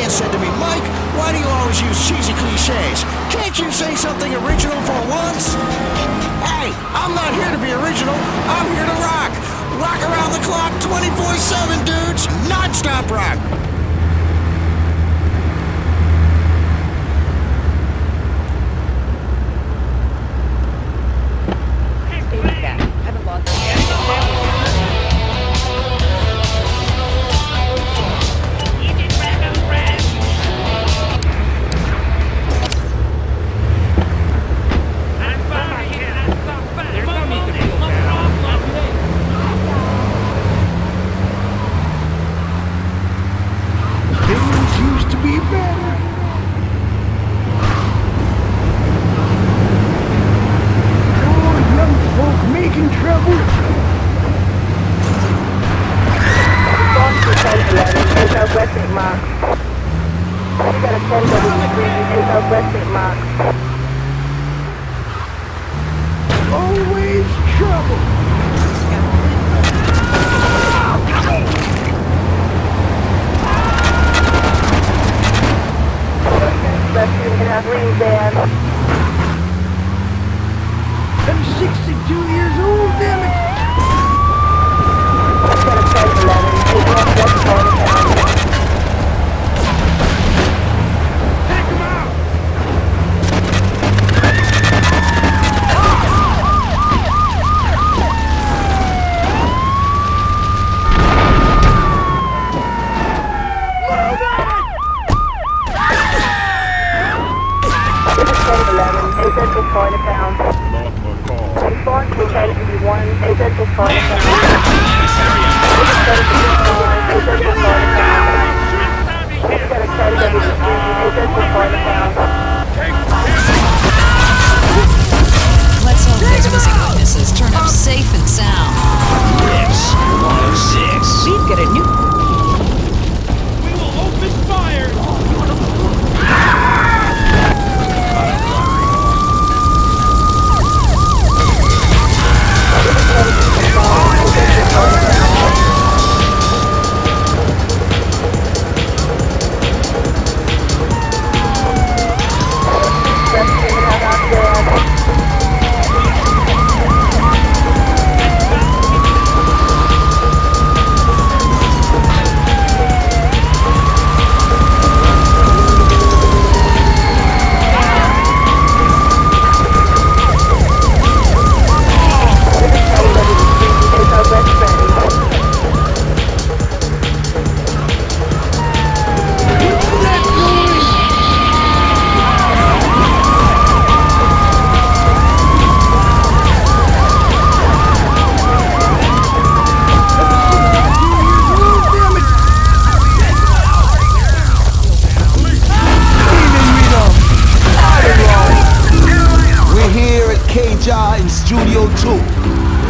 man said to me, Mike, why do you always use cheesy cliches? Can't you say something original for once? Hey, I'm not here to be original. I'm here to rock. Rock around the clock 24/7, dudes. Non-stop rock. Always trouble. I'm 62 years old, damn it. Take him out. Let's hope those missing witnesses turn up safe and sound. Rips 106. We've got a new... We will open fire! In Studio 2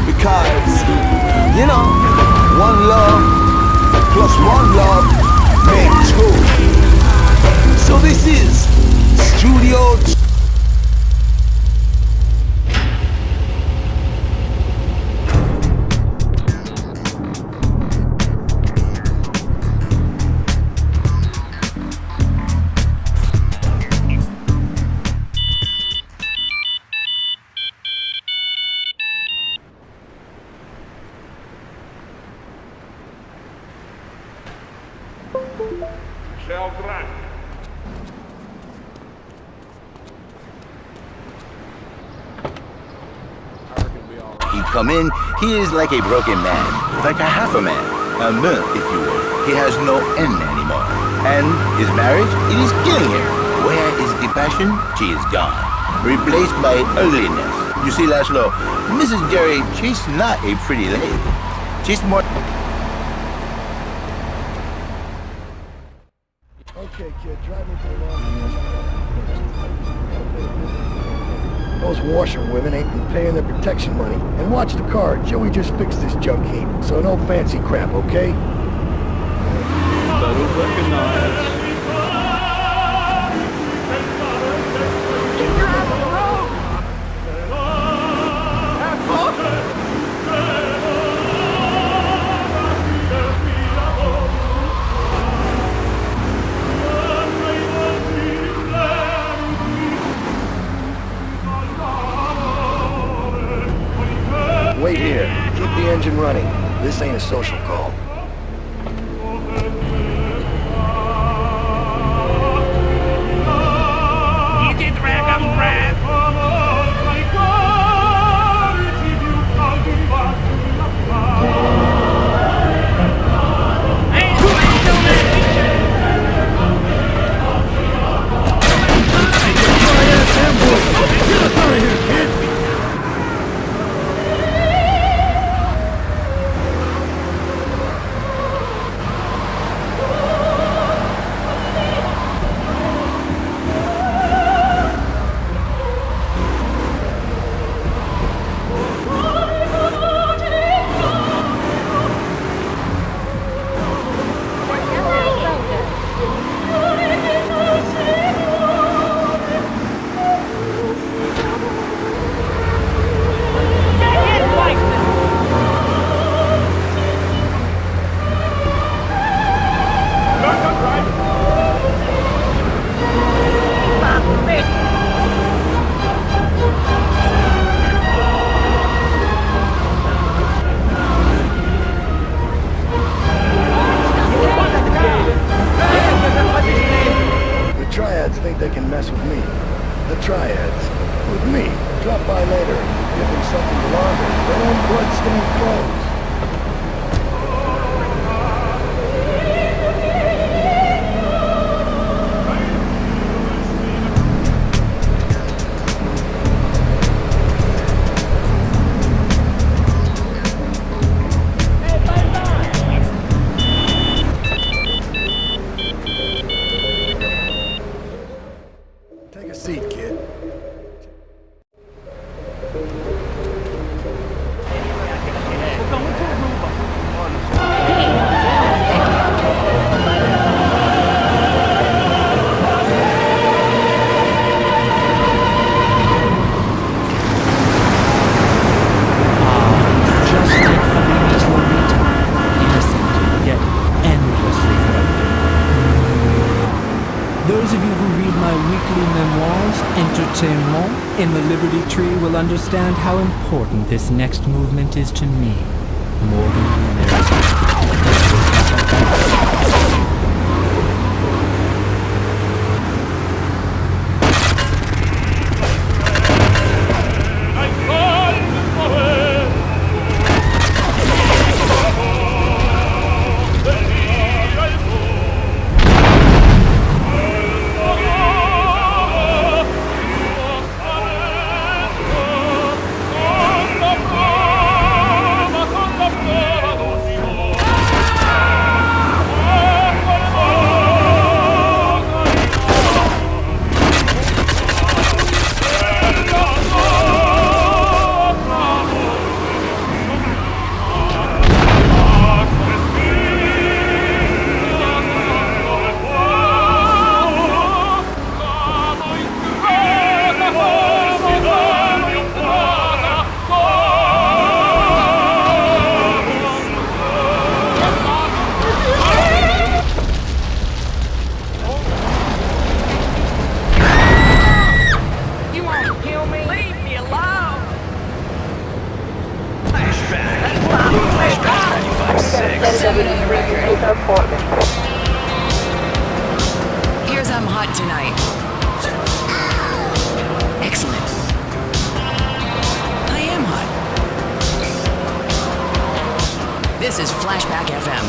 because, you know, one love plus one love make two. So this is Studio 2. He come in, he is like a broken man, like a half a man, a myth, if you will. He has no end anymore. And his marriage, it is killing him. Where is the passion? She is gone, replaced by ugliness. You see, Laszlo, Mrs. Jerry, she's not a pretty lady. She's more... Okay, kid, drive me to the laundry. Those washerwomen ain't been paying their protection money. And watch the car. Joey just fixed this junk heap. So no fancy crap, okay? Better recognize. Keep your eye on the road! Asshole! engine running. This ain't a social call. Think they can mess with me. The triads. With me. Drop by later. Give them something to launder. Their own blood-stained clothes. Take a seat, kid. Those of you who read my weekly memoirs, Entertainment, in the Liberty Tree will understand how important this next movement is to me. More than there is. Here's I'm hot tonight. Excellent. I am hot. This is Flashback FM.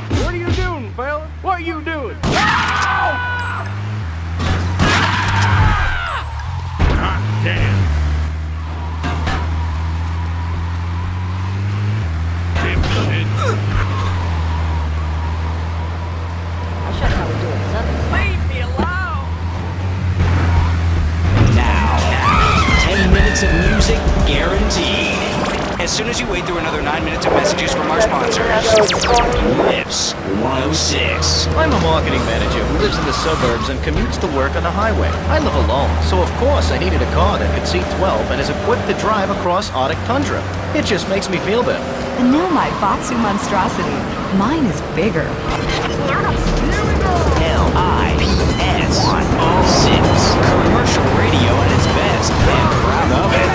What are you doing, fella? What are you doing? Hot damn. Dipshit. as you wade through another 9 minutes of messages from our sponsors. Lips 106. I'm a marketing manager who lives in the suburbs and commutes to work on the highway. I live alone, so of course I needed a car that could seat 12 and is equipped to drive across Arctic tundra. It just makes me feel better. The new my Batsu monstrosity. Mine is bigger. LIPS 106. Commercial radio at its best. And proud of it.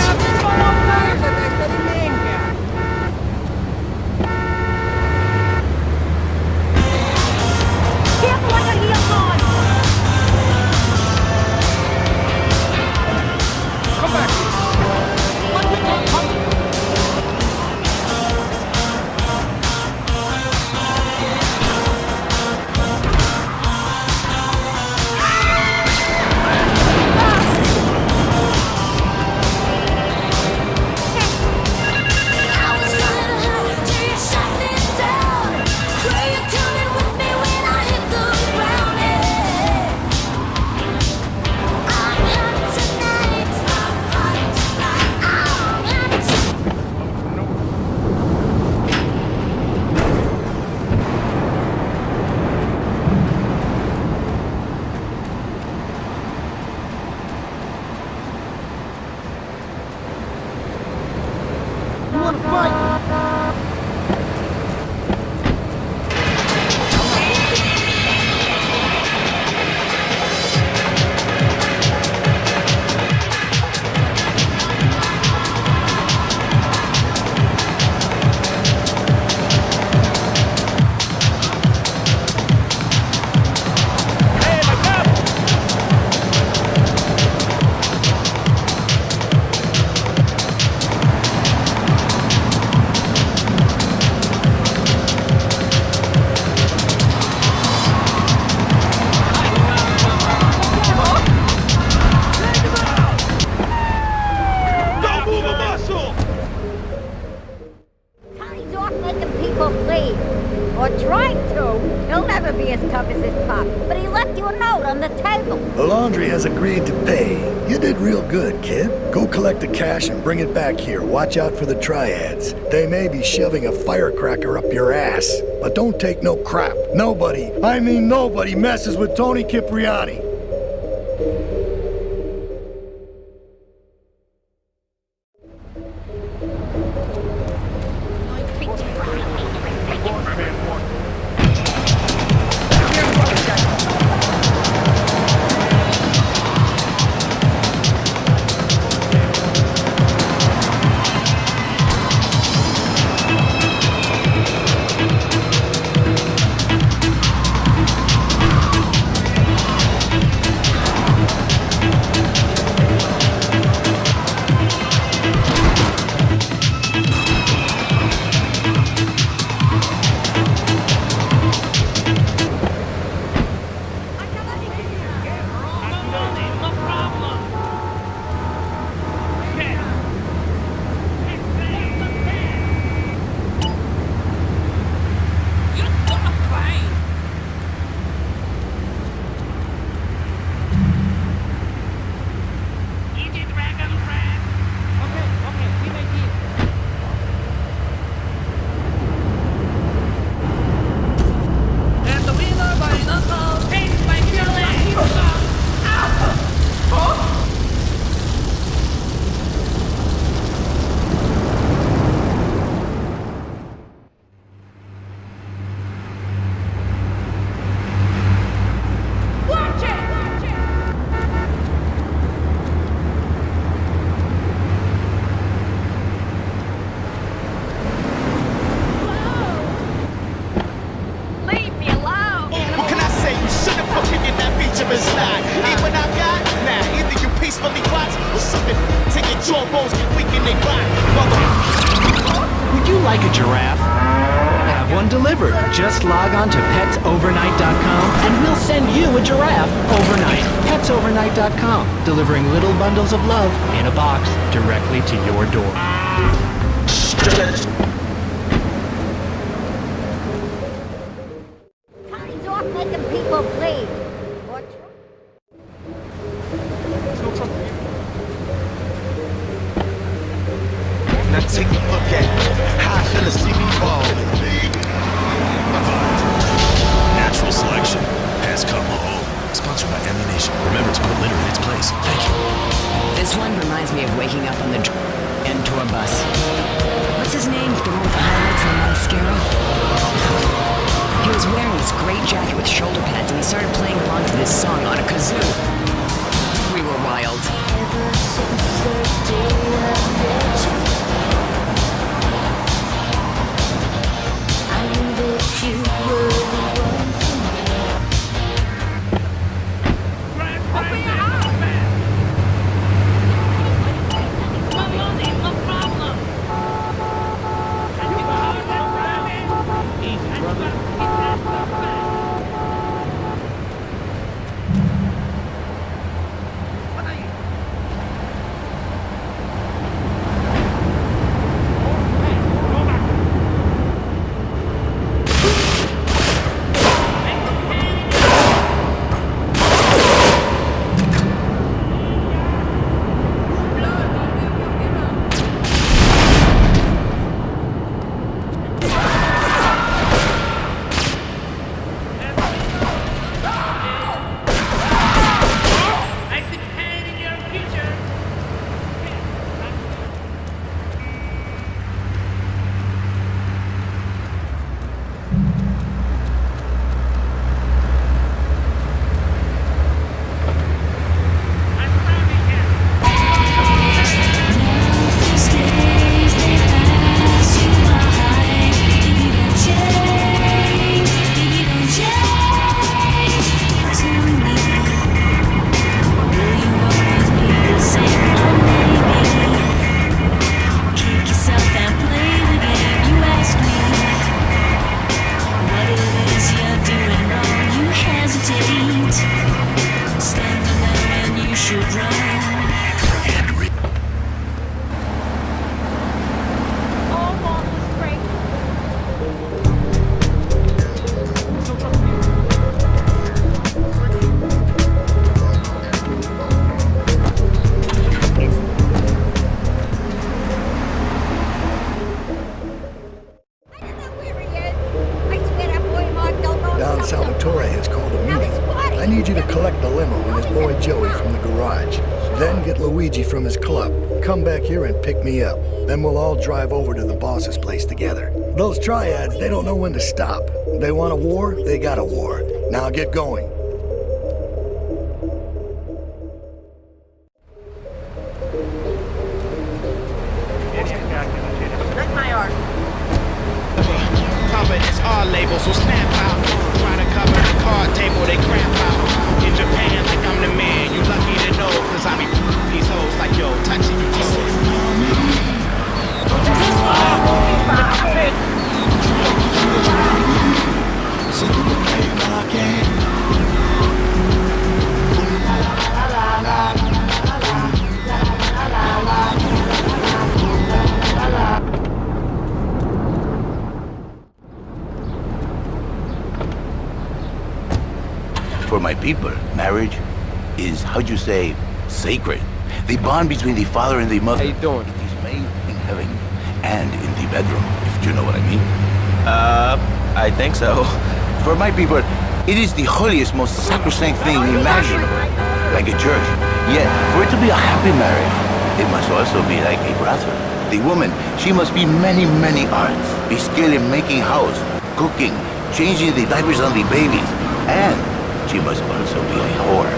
And bring it back here. Watch out for the triads. They may be shoving a firecracker up your ass. But don't take no crap. Nobody, I mean nobody, messes with Tony Cipriani. Would you like a giraffe? Have one delivered. Just log on to petsovernight.com and we'll send you a giraffe overnight. Petsovernight.com, delivering little bundles of love in a box directly to your door. Tony's off making people bleed. Now take a look at it. Joey from the garage. Then get Luigi from his club. Come back here and pick me up. Then we'll all drive over to the boss's place together. Those triads, they don't know when to stop. They want a war, they got a war. Now get going. It's our label, so snap out. Try to cover the card table, they crap out. In Japan, like I'm the man, you lucky to know, cause I be these hoes like yo, touching you For my people, marriage is, how'd you say, sacred. The bond between the father and the mother. How you doing? It is made in heaven and in the bedroom, if you know what I mean. I think so. For my people, it is the holiest, most sacrosanct thing imaginable. Like a church. Yet, for it to be a happy marriage, it must also be like a brothel. The woman, she must be many, many arts. Be skilled in making house, cooking, changing the diapers on the babies, and she must also be a whore,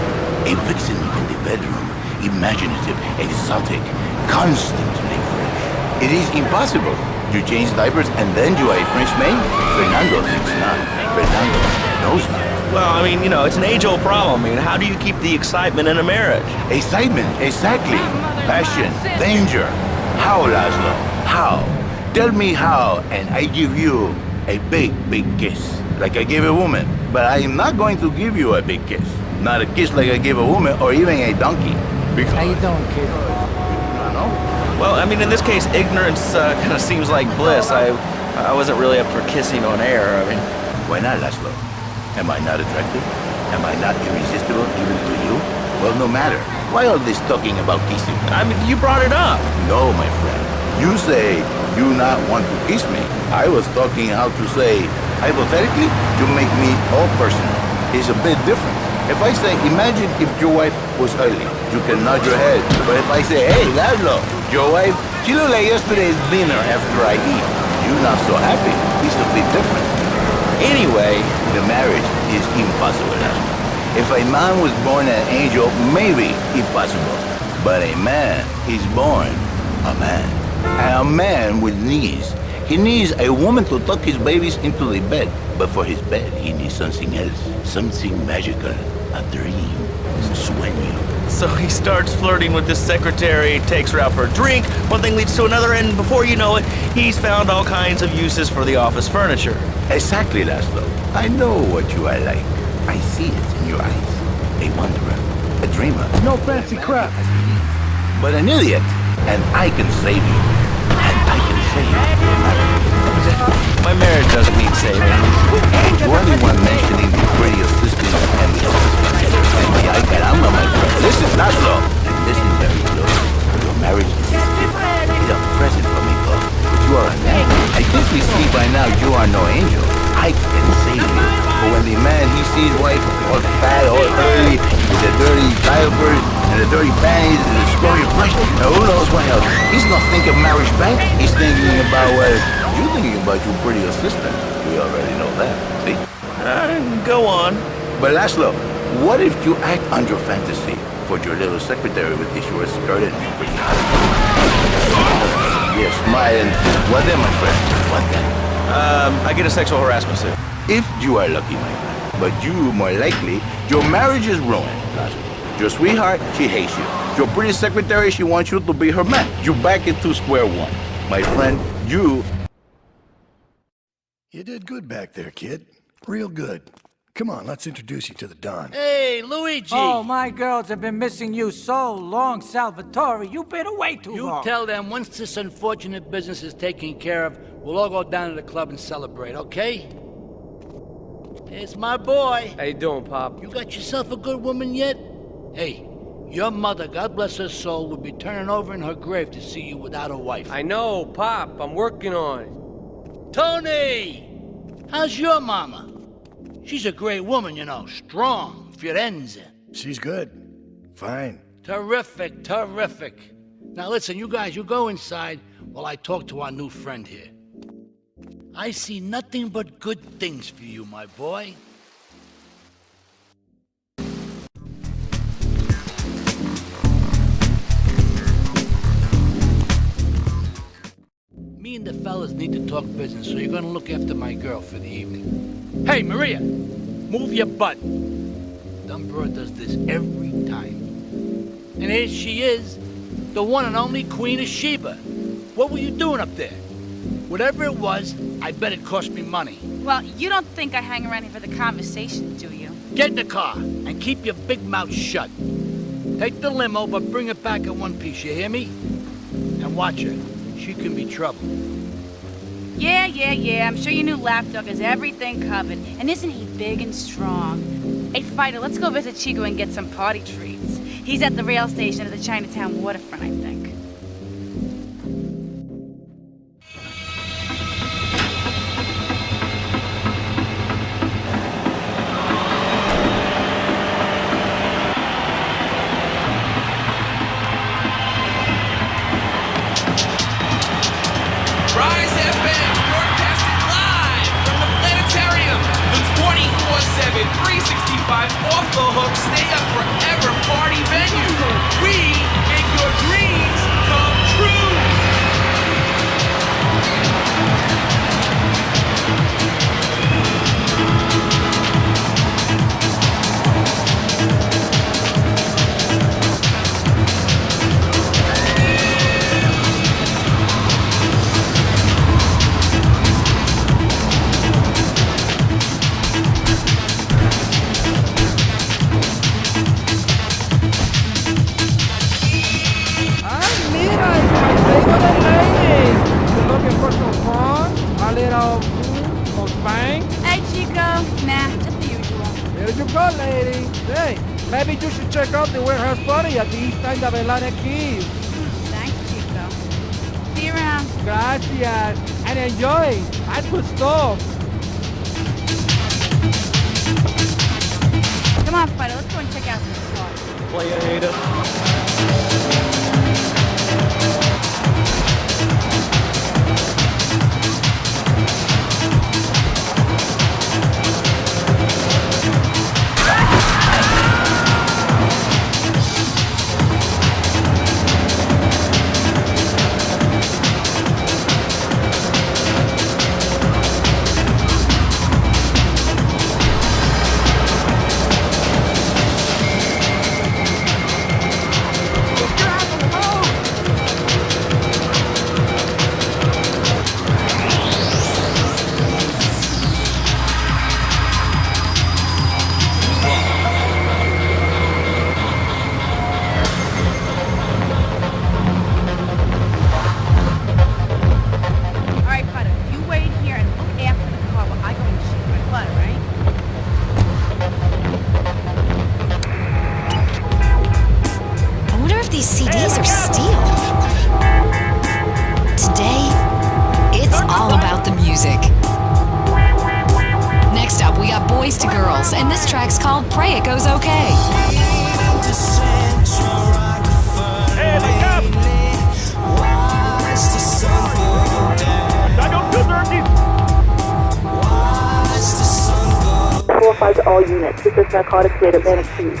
a vixen in the bedroom, imaginative, exotic, constantly fresh. It is impossible to change diapers and then do a French maid. Fernando thinks not. Fernando knows not. Well, I mean, you know, it's an age-old problem. I mean, how do you keep the excitement in a marriage? Excitement, exactly. Passion, danger. How, Laszlo? How? Tell me how, and I give you a big, big kiss. Like I gave a woman. But I am not going to give you a big kiss. Not a kiss like I gave a woman or even a donkey. Because... How you doing, kid? I know. Well, I mean, in this case, ignorance kind of seems like bliss. I wasn't really up for kissing on air. I mean... Why not, Laszlo? Am I not attractive? Am I not irresistible even to you? Well, no matter. Why all this talking about kissing? I mean, you brought it up. No, my friend. You say you not want to kiss me. I was talking how to say, hypothetically, to make me all personal. It's a bit different. If I say, imagine if your wife was ugly, you can nod your head. But if I say, hey, Laszlo, your wife, she looked like yesterday's dinner after I eat. You're not so happy. It's a bit different. Anyway, the marriage is impossible, Laszlo. If a man was born an angel, maybe impossible. But a man is born a man. And a man with knees. He needs a woman to tuck his babies into the bed. But for his bed, he needs something else. Something magical. A dream. Sueño. So he starts flirting with this secretary, takes her out for a drink, one thing leads to another, and before you know it, he's found all kinds of uses for the office furniture. Exactly, Laszlo. I know what you are like. I see it in your eyes. A wanderer. A dreamer. No fancy crap. But an idiot. And I can save you. And I can save you. My marriage doesn't need saving. You are the one mentioning the pretty assistant and the office. And the ay caramba, my friend. Listen, Laszlo. And listen very closely. Your marriage is a present from above. But you are a man. I think we see by now you are no angel. I can save you. But when the man, he sees wife all fat, all early, with the dirty diapers, and the dirty panties, and the scrawny brush, now who knows what else? He's not thinking marriage bank. He's thinking about, you're thinking about your pretty assistant. We already know that, see? Go on. But Laszlo, what if you act on your fantasy for your little secretary with the short skirt and pretty hot? You're smiling. What then, my friend? What then? I get a sexual harassment suit. If you are lucky, my friend. But you, more likely, your marriage is ruined, Laszlo. Your sweetheart, she hates you. Your pretty secretary, she wants you to be her man. You back into square one. My friend, you... You did good back there, kid. Real good. Come on, let's introduce you to the Don. Hey, Luigi! Oh, my girls have been missing you so long, Salvatore. You've been away too long. You tell them once this unfortunate business is taken care of, we'll all go down to the club and celebrate, okay? It's my boy. How you doing, Pop? You got yourself a good woman yet? Hey, your mother, God bless her soul, would be turning over in her grave to see you without a wife. I know, Pop. I'm working on it. Tony! How's your mama? She's a great woman, you know. Strong. Firenze. She's good. Fine. Terrific, terrific. Now listen, you guys, you go inside while I talk to our new friend here. I see nothing but good things for you, my boy. Me and the fellas need to talk business, so you're gonna look after my girl for the evening. Hey, Maria, move your butt. Dumb broad does this every time. And here she is, the one and only Queen of Sheba. What were you doing up there? Whatever it was, I bet it cost me money. Well, you don't think I hang around here for the conversation, do you? Get in the car and keep your big mouth shut. Take the limo, but bring it back in one piece, you hear me? And watch her. She can be trouble. Yeah. I'm sure your new lapdog has everything covered. And isn't he big and strong? Hey, Fighter, let's go visit Chico and get some party treats. He's at the rail station at the Chinatown waterfront, I think. Off the hook, stay up forever party venue. We make your dreams come true. Maybe you should check out the warehouse party at the East End of Atlantic Keys. Thanks, Chico. See you around. Gracias. And enjoy. That's good stuff. Come on, Fido. Let's go and check out this car. Player hater. And this track's called Pray It Goes Okay. Hey, the cop! I don't do 4-5 to all units. This is narcotics rate Atlantic Keys.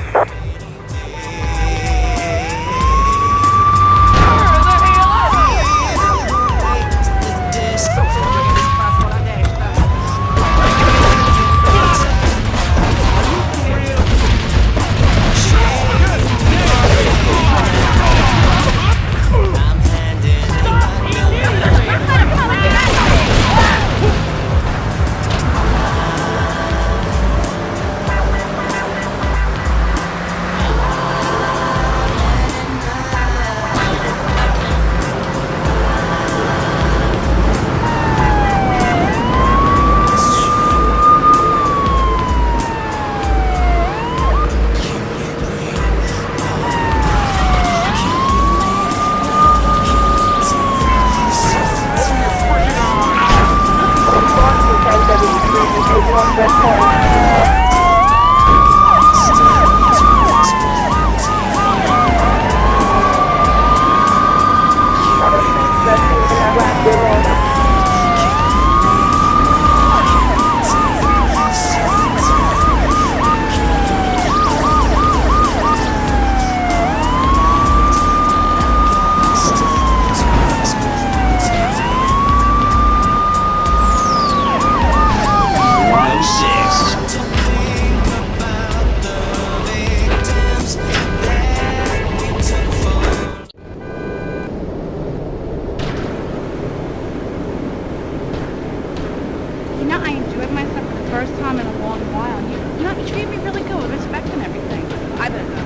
You know, I enjoyed myself for the first time in a long while. You know, you treated me really good with respect and everything. I better go.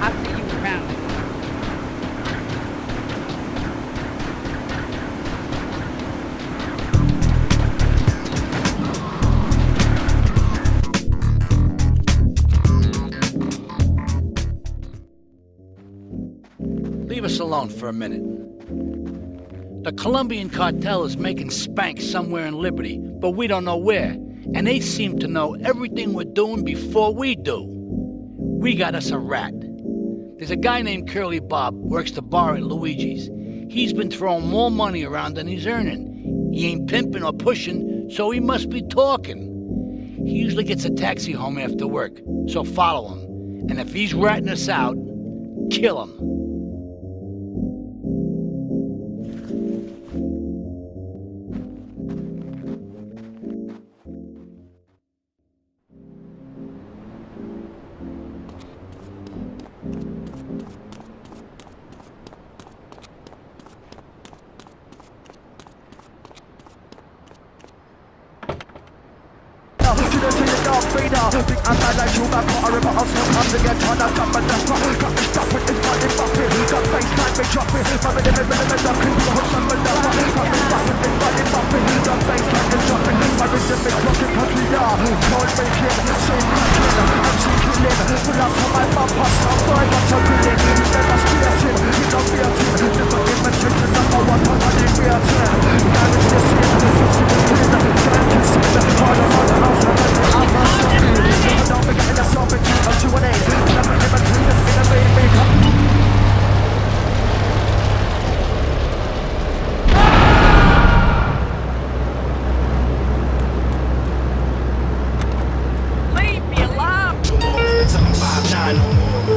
I'll see you around. Leave us alone for a minute. The Colombian cartel is making spank somewhere in Liberty, but we don't know where. And they seem to know everything we're doing before we do. We got us a rat. There's a guy named Curly Bob, works the bar at Luigi's. He's been throwing more money around than he's earning. He ain't pimping or pushing, so he must be talking. He usually gets a taxi home after work, so follow him. And if he's ratting us out, kill him.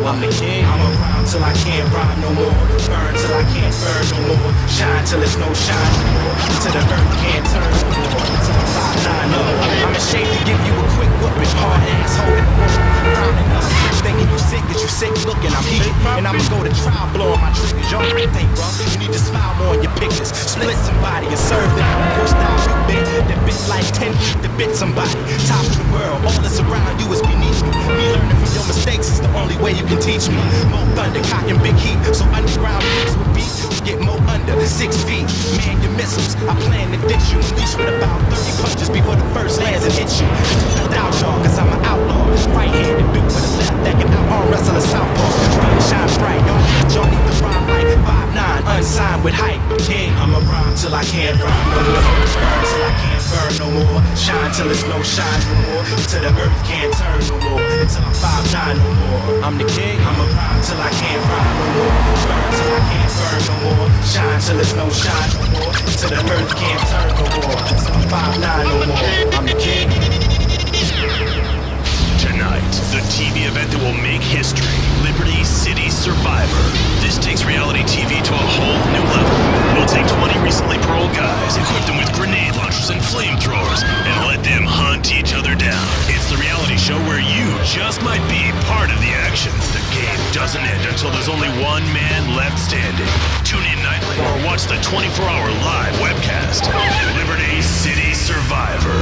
I'm the king. I'm around till I can't rhyme no more. Burn till I can't burn no more. Shine till there's no shine no more. Till the earth can't turn no more. Till I'm 5'9". I'm ashamed to give you a quick whooping. Hard ass holding. Rounding up. Thinking you sick, that you sick looking. I'm heated. And I'ma go to trial blowing my triggers. Y'all think, bro. You need to smile more on your pictures. Split somebody and serve them. Your style you bit. That bit like 10 feet to bit somebody. Top of the world. All that's around you is beneath me. Me learning from your mistakes is the only way you can teach me. More thunder, cocking big heat. So underground beats with beats. Get more under 6 feet. Man, your missiles. I plan to ditch you. Unleash with about 30 punches before the first lands and hit you. I doubt y'all, cause I'm an outlaw. Right-handed dude with a left that can out-arm wrestle a southpaw. Really shine bright. Y'all need to rhyme like 5'9", unsigned with hype. King, I'ma rhyme till I can't rhyme no more. Burn till I can't burn no more. Shine till there's no shine no more. Till the earth can't turn no more. Until I'm 5'9" no more. I'm the king. I'ma rhyme till I can't rhyme no more. Burn till I can't burn no more. Shine till there's no shine no more. Till the earth can't turn no more. Till I'm 5'9" no more. I'm the king. Tonight, the TV event that will make history, Liberty City Survivor. This takes reality TV to a whole new level. We'll take 20 recently paroled guys, equip them with grenade launchers and flamethrowers, and let them hunt each other down. It's the reality show where you just might be part of the action. The game doesn't end until there's only one man left standing. Tune in nightly or watch the 24-hour live webcast. Liberty City Survivor.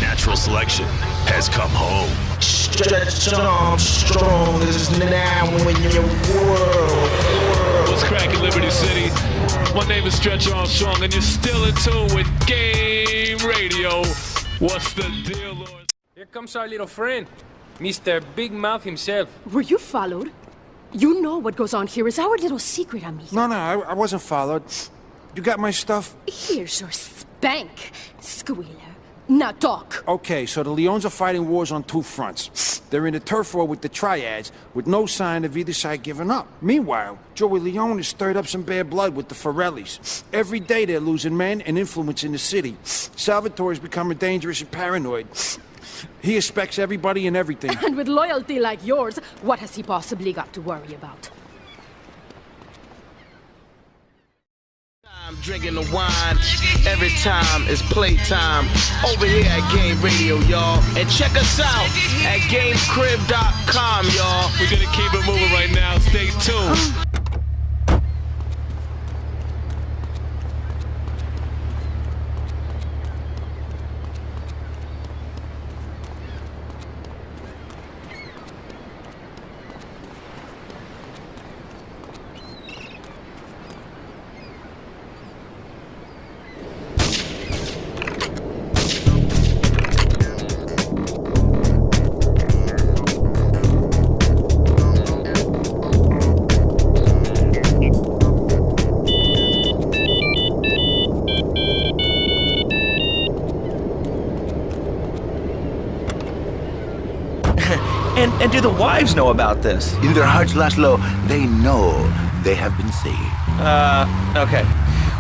Natural selection has come home. Stretch Armstrong is now in your world. What's cracking, Liberty City? My name is Stretch Armstrong, and you're still in tune with Game Radio. What's the deal, Lord? Here comes our little friend, Mr. Big Mouth himself. Were you followed? You know what goes on here is our little secret, amigo. No, I wasn't followed. You got my stuff? Here's your spank, squealer. Now talk. Okay, so the Leons are fighting wars on two fronts. They're in a turf war with the Triads, with no sign of either side giving up. Meanwhile, Joey Leone has stirred up some bad blood with the Forellis. Every day they're losing men and influence in the city. Salvatore's becoming dangerous and paranoid. He expects everybody and everything. And with loyalty like yours, what has he possibly got to worry about? I'm drinking the wine. Every time it's playtime. Over here at Game Radio, y'all. And check us out at GameCrib.com, y'all. We're gonna keep it moving right now. Stay tuned. And do the wives know about this? In their hearts, Laszlo, they know they have been saved. Okay.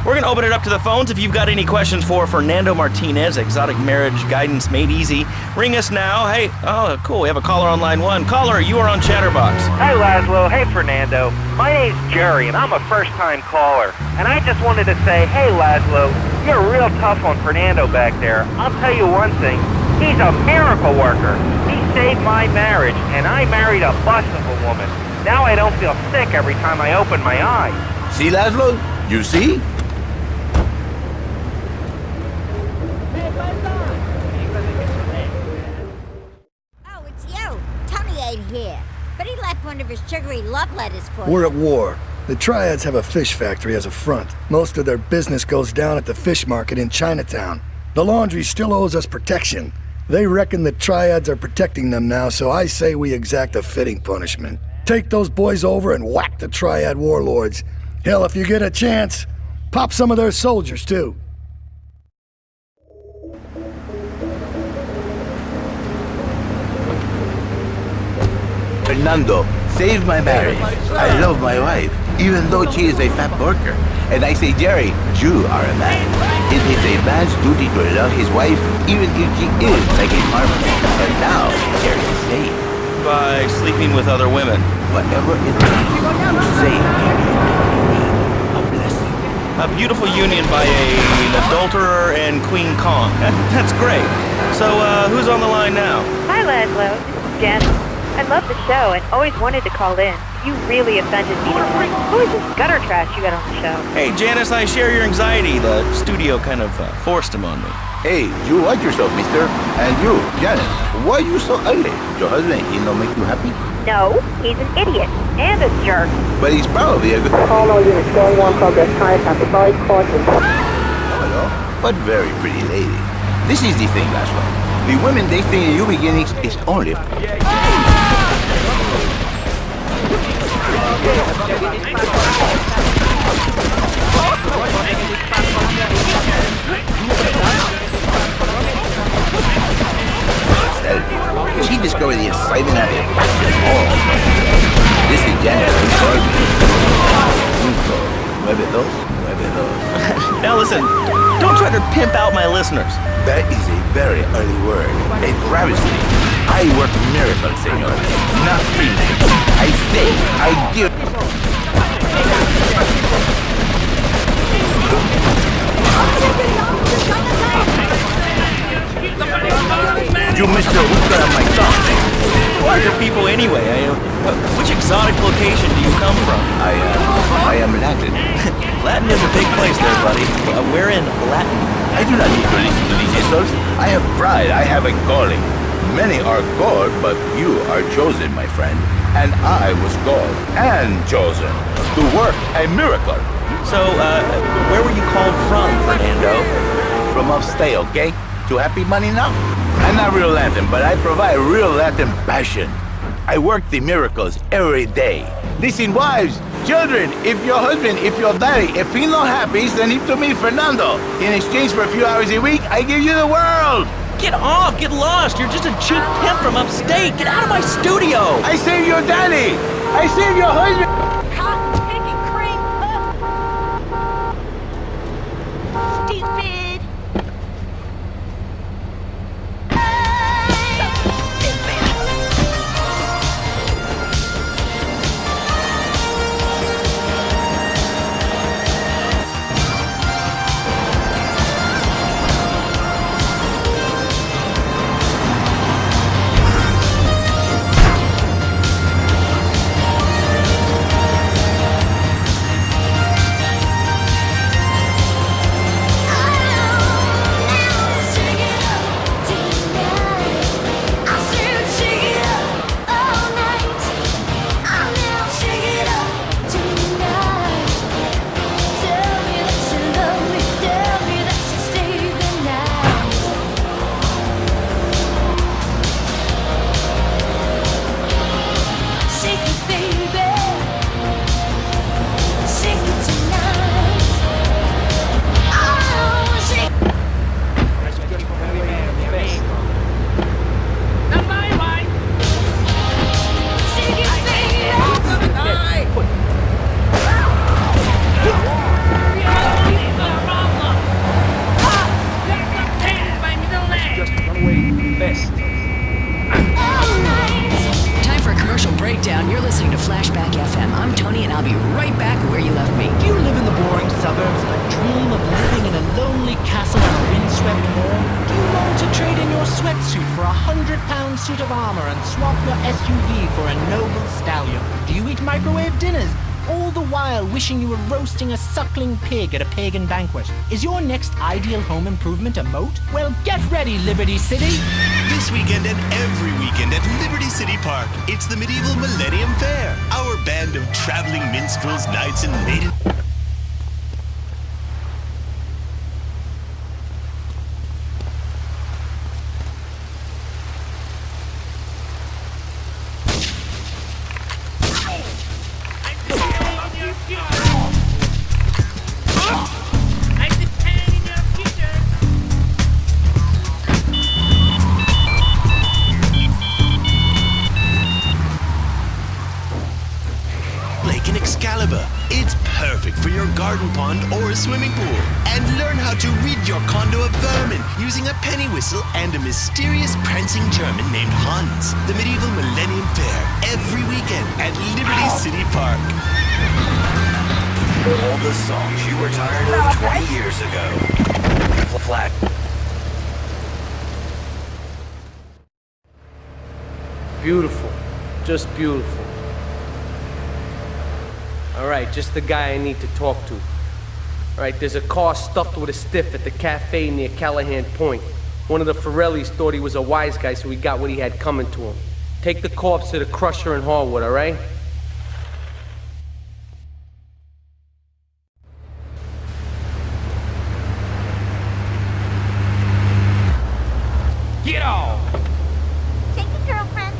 We're gonna open it up to the phones. If you've got any questions for Fernando Martinez, Exotic Marriage Guidance Made Easy, ring us now. Hey, oh, cool, we have a caller on line 1. Caller, you are on Chatterbox. Hi, Laszlo. Hey, Fernando. My name's Jerry, and I'm a first-time caller. And I just wanted to say, hey, Laszlo, you're real tough on Fernando back there. I'll tell you one thing. He's a miracle worker. He saved my marriage, and I married a bust of a woman. Now I don't feel sick every time I open my eyes. See, Laszlo? You see? Oh, it's you. Tony ain't here. But he left one of his sugary love letters for you. We're at war. The Triads have a fish factory as a front. Most of their business goes down at the fish market in Chinatown. The laundry still owes us protection. They reckon the Triads are protecting them now, so I say we exact a fitting punishment. Take those boys over and whack the Triad warlords. Hell, if you get a chance, pop some of their soldiers, too. Fernando saved my marriage. I love my wife, even though she is a fat worker. And I say, Jerry, you are a man. It is a man's duty to love his wife, even if she is like a farmer. And now, Jerry is saved. By sleeping with other women. Whatever it takes to save a blessing. A beautiful union by an adulterer and Queen Kong. That's great. So, who's on the line now? Hi, Laszlo. This is Jen. I love the show and always wanted to call in. You really offended me. Who is this gutter trash you got on the show? Hey, Janice, I share your anxiety. The studio kind of forced him on me. Hey, you watch yourself, mister. And you, Janice, why are you so ugly? Your husband, he don't make you happy? No, he's an idiot and a jerk. But he's probably a good... Call all units, going 1 progress, Chinatown, advise caution. Hello, but very pretty lady. This is the thing, Laszlo. The women they think in you beginnings is only... She discovered the excitement of it. This is Janet. Now listen, don't try to pimp out my listeners. That is a very early word. A travesty. I work miracles, senor. Not females. I say, I give... You Mr. Hookah on my thumb. Who are your people anyway? Which exotic location do you come from? I am Latin. Latin is a big place there, buddy. We're in Latin. I do not need to listen to these insults. I have pride. I have a calling. Many are called, but you are chosen, my friend. And I was called and chosen to work a miracle. So, where were you called from, Fernando? From upstate, okay? To happy money now? I'm not real Latin, but I provide real Latin passion. I work the miracles every day. Listen, wives, children, if your husband, if your daddy, if he's not happy, send him to me, Fernando. In exchange for a few hours a week, I give you the world. Get off! Get lost! You're just a cheap pimp from upstate! Get out of my studio! I saved your daddy! I saved your husband! Cotton-picking cream puff! Stupid! best. Time for a commercial breakdown. You're listening to Flashback FM. I'm Tony, and I'll be right back where you left me. Do you live in the boring suburbs but dream of living in a lonely castle on a windswept moor? Do you long to trade in your sweatsuit for a 100-pound suit of armor and swap your SUV for a noble stallion? Do you eat microwave dinners, all the while wishing you were roasting a suckling pig at a pagan banquet? Is your next ideal home improvement a moat? Well, get ready, Liberty City! This weekend and every weekend at Liberty City Park, it's the Medieval Millennium Fair. Our band of traveling minstrels, knights, and maidens. It's perfect for your garden pond or a swimming pool. And learn how to rid your condo of vermin using a penny whistle and a mysterious prancing German named Hans. The Medieval Millennium Fair, every weekend at Liberty City Park. All the songs you were tired of 20 years ago. Flat. Beautiful. Just beautiful. Alright, just the guy I need to talk to. Alright, there's a car stuffed with a stiff at the cafe near Callahan Point. One of the Forellis thought he was a wise guy, so he got what he had coming to him. Take the corpse to the crusher in Harwood, alright? Get off! Take it, girlfriend.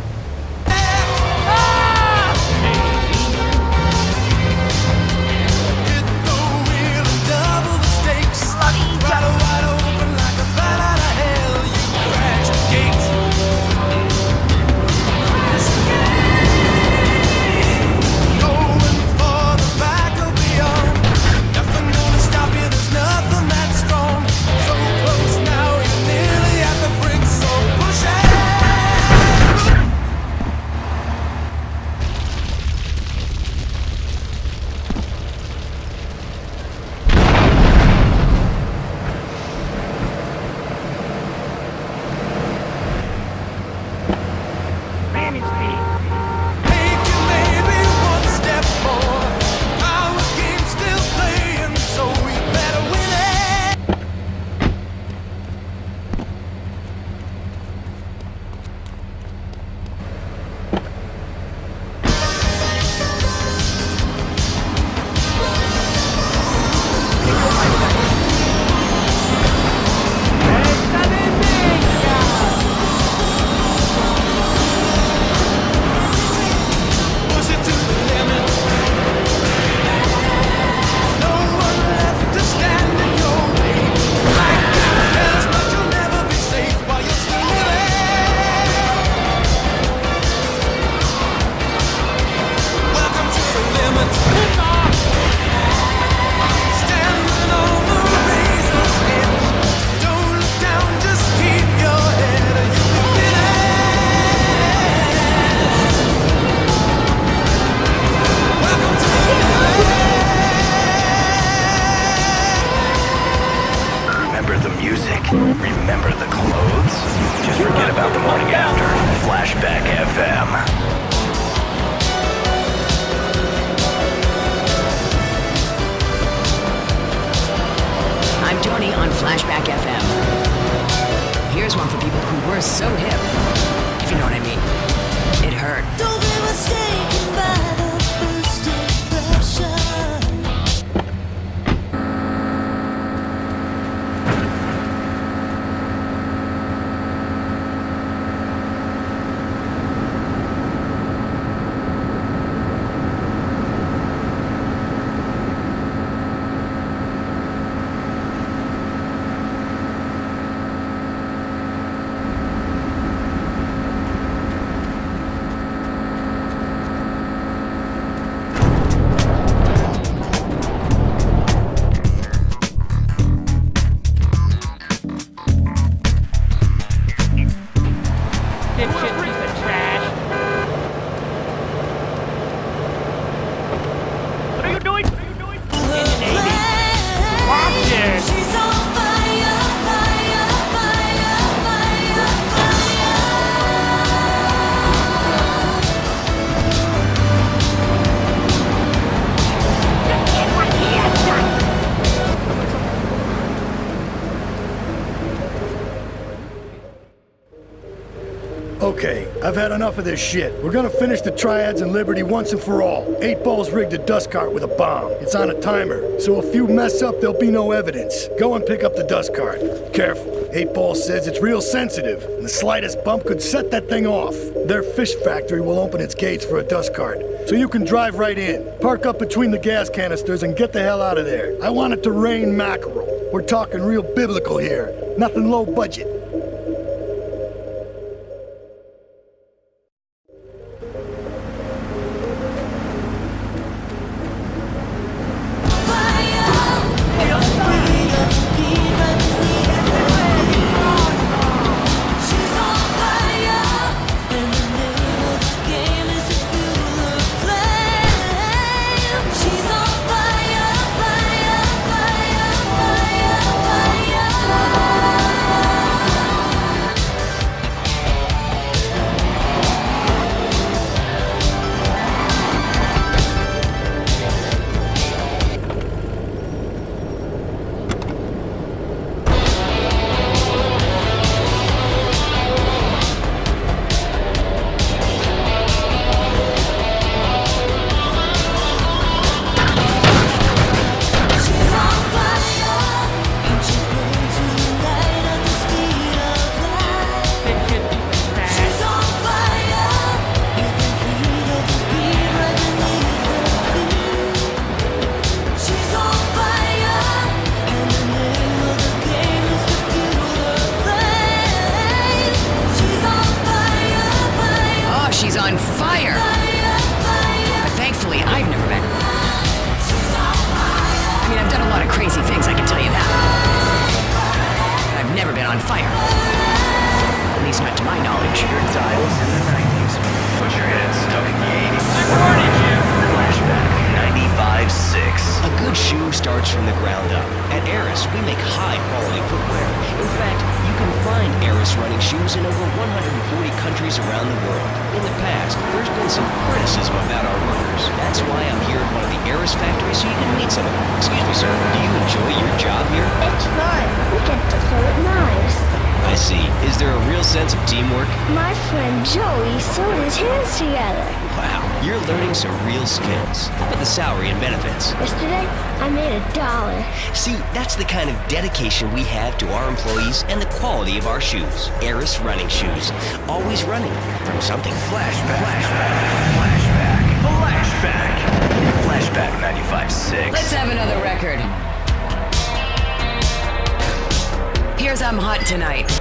Remember the clothes? Just forget about the morning after. Flashback FM. I'm Tony on Flashback FM. Here's one for people who were so hip, if you know what I mean. It hurt. Don't be mistaken by the first impression. dipshit piece of trash. What are you doing? What are you doing? In the Navy. Watch it. She's on fire, fire, fire, fire, Okay, I've had enough of this shit. We're gonna finish the triads in Liberty once and for all. 8 Ball's rigged a dust cart with a bomb. It's on a timer, so if you mess up, there'll be no evidence. Go and pick up the dust cart. Careful. 8 Ball says it's real sensitive, and the slightest bump could set that thing off. Their fish factory will open its gates for a dust cart, so you can drive right in. Park up between the gas canisters and get the hell out of there. I want it to rain mackerel. We're talking real biblical here, nothing low budget. Dedication we have to our employees and the quality of our shoes. Eris running shoes. Always running from something. Flashback. Flashback 95.6. Let's have another record. Here's I'm Hot Tonight.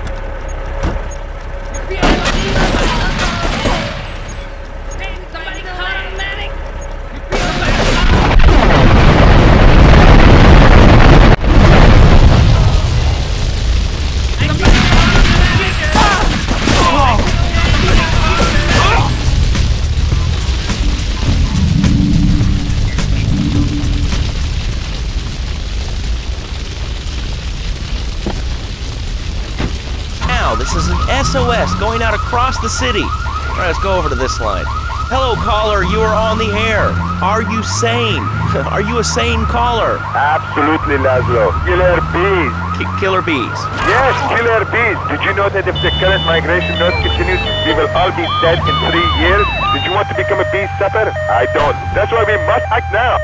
This is an SOS going out across the city. All right, let's go over to this line. Hello, caller. You are on the air. Are you sane? Are you a sane caller? Absolutely, Laszlo. Killer bees. Killer bees. Yes, killer bees. Did you know that if the current migration rate continues, we will all be dead in 3 years? Did you want to become a bee stepper? I don't. That's why we must act now.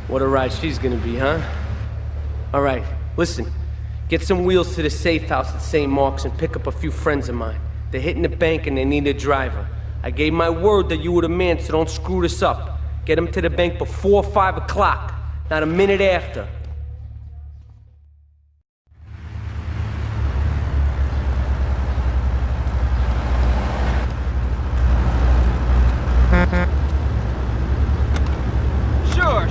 What a ride she's gonna be, huh? All right, listen. Get some wheels to the safe house at St. Mark's and pick up a few friends of mine. They're hitting the bank and they need a driver. I gave my word that you were the man, so don't screw this up. Get them to the bank before 5 o'clock, not a minute after. Sure.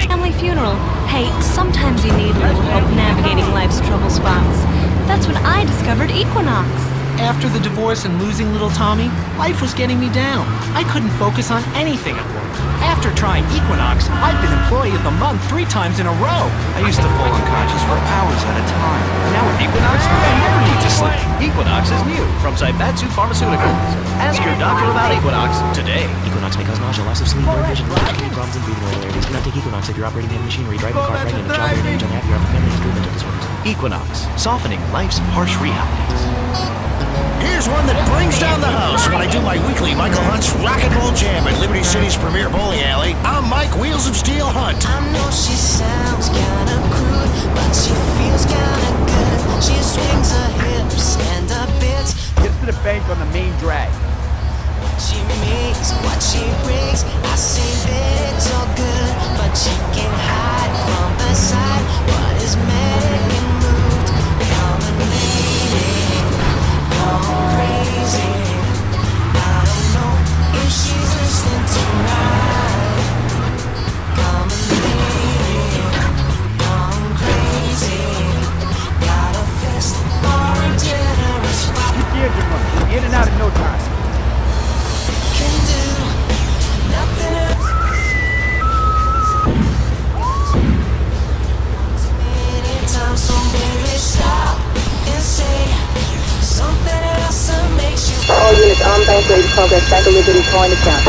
Family funeral. Hey, sometimes you need a little help navigating life's trouble spots. That's when I discovered Equinox. After the divorce and losing little Tommy, life was getting me down. I couldn't focus on anything at work. After trying Equinox, I've been Employee of the Month 3 times in a row. I used to fall unconscious for hours at a time. Now with Equinox, I never need to sleep. Equinox is new from Zaibatsu Pharmaceuticals. Ask your doctor about Equinox today. Equinox may cause nausea, loss of sleep, blurred vision, problems in breathing or other areas. Do not take Equinox if you're operating heavy machinery, driving a car, pregnant, a child, or age unhappy, or have a family history of mental disorders. Equinox, softening life's harsh realities. Here's one that brings down the house when I do my weekly Michael Hunt's Rock and Roll Jam at Liberty City's premier bowling alley. I'm Mike Wheels of Steel Hunt. I know she sounds kinda crude, but she feels kinda good. She swings her hips and her bits. Get to the bank on the main drag. She makes what she brings. I say that it's all good, but she can hide from the side. What is mad and moved? Come and lady, gone crazy. I don't know if she's listening tonight. Come and lady, gone crazy. Got a fist for a generous fight. You did your money. In and out in no time. Can do nothing else. Many times, so baby, stop and say something else that makes you. All units on bank ready to progress back to Liberty coin account.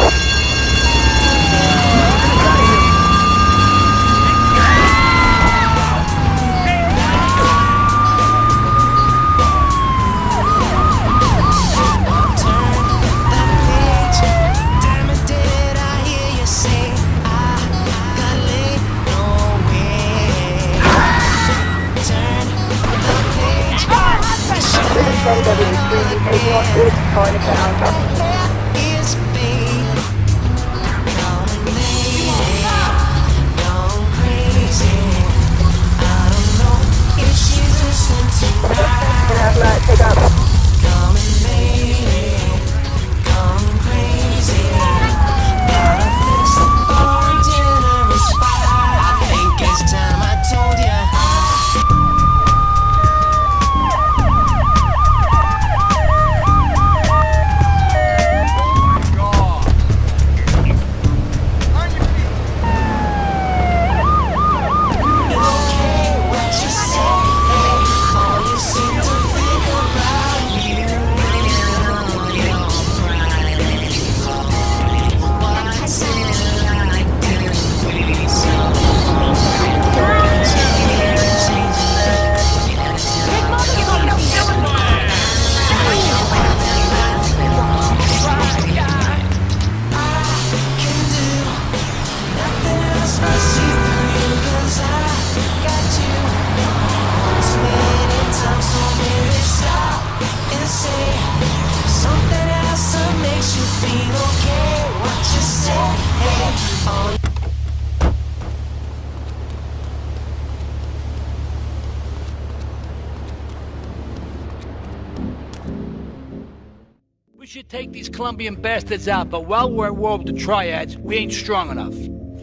We should take these Colombian bastards out, but while we're at war with the triads, we ain't strong enough.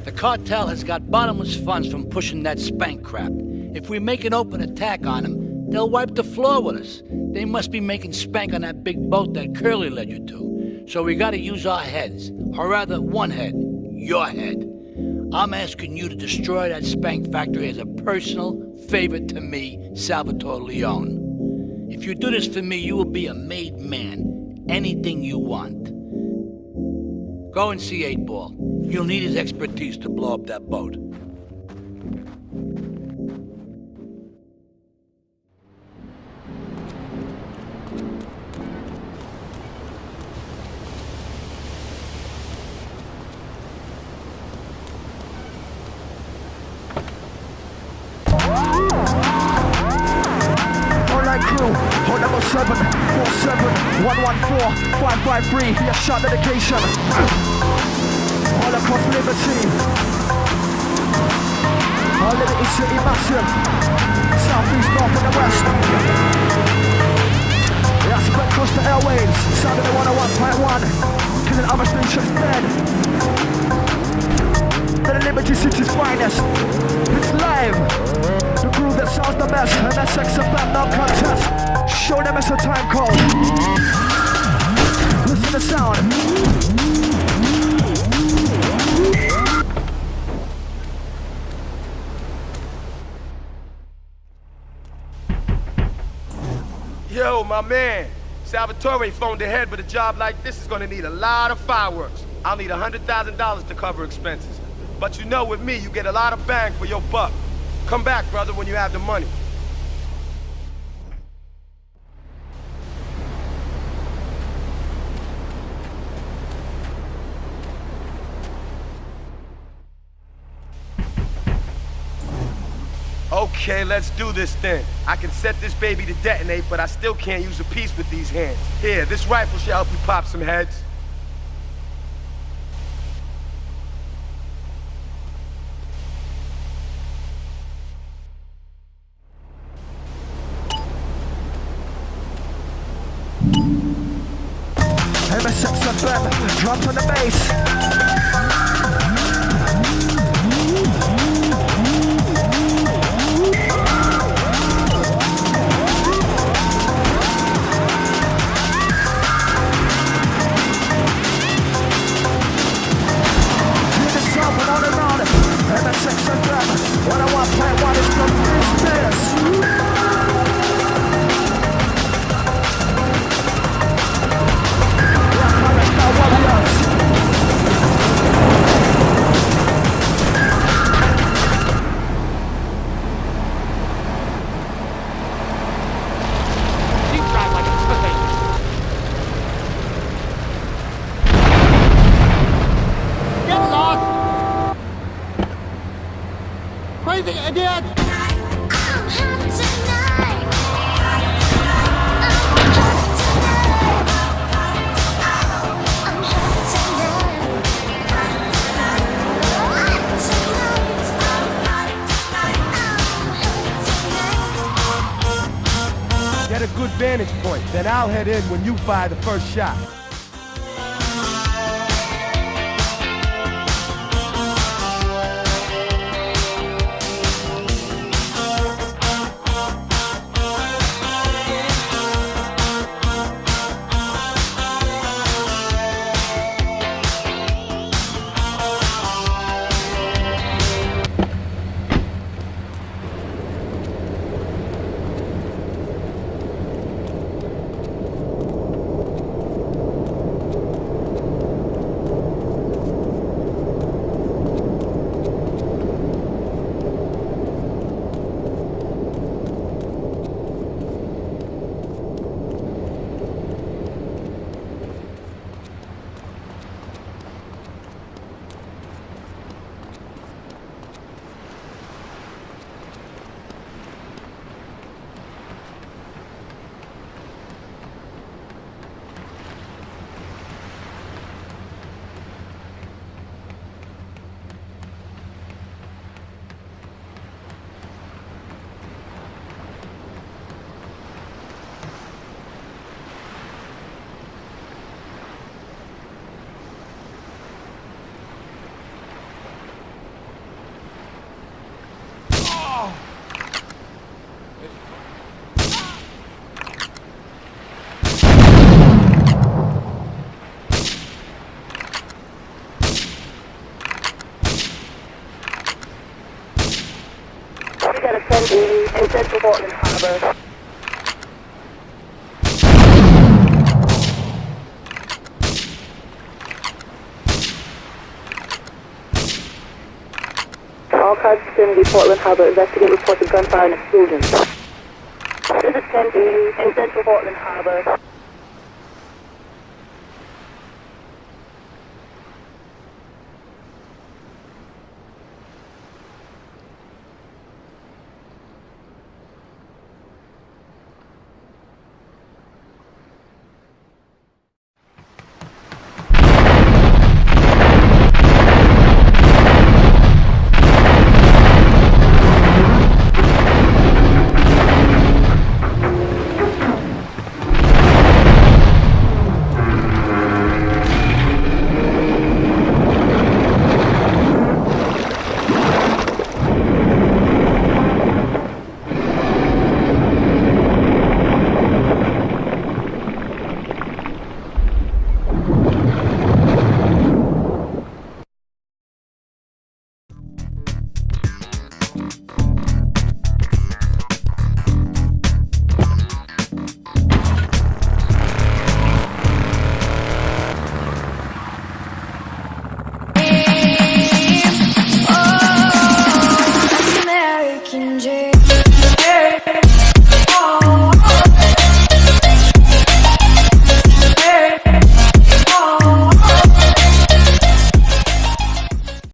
The cartel has got bottomless funds from pushing that spank crap. If we make an open attack on them, they'll wipe the floor with us. They must be making spank on that big boat that Curly led you to. So we gotta use our heads, or rather one head, your head. I'm asking you to destroy that spank factory as a personal favor to me, Salvatore Leone. If you do this for me, you will be a made man. Anything you want. Go and see 8-Ball. You'll need his expertise to blow up that boat. Hold number 747-114-553. Be a shot dedication. All across Liberty. All Liberty City massive. South, east, north, and the west. Yeah, spread across the airwaves. Sound of the 101.1. Killing other stations dead. To the Liberty City's finest. It's live. MSX and bam, no contest. Show them it's a time code. Listen to sound. Yo, my man. Salvatore phoned ahead, but a job like this is gonna need a lot of fireworks. I'll need $100,000 to cover expenses. But you know with me, you get a lot of bang for your buck. Come back, brother, when you have the money. Okay, let's do this then. I can set this baby to detonate, but I still can't use a piece with these hands. Here, this rifle should help you pop some heads. MSX and bam, drums on the bass. MSX and bam, what I want, play what is from this. Crazy idiot! Get a good vantage point, then I'll head in when you fire the first shot. We got a 1080 in Central Portland Harbor. All cars vicinity Portland Harbor. Investigate reports of gunfire and explosions. This is 1080 in Central Portland Harbor.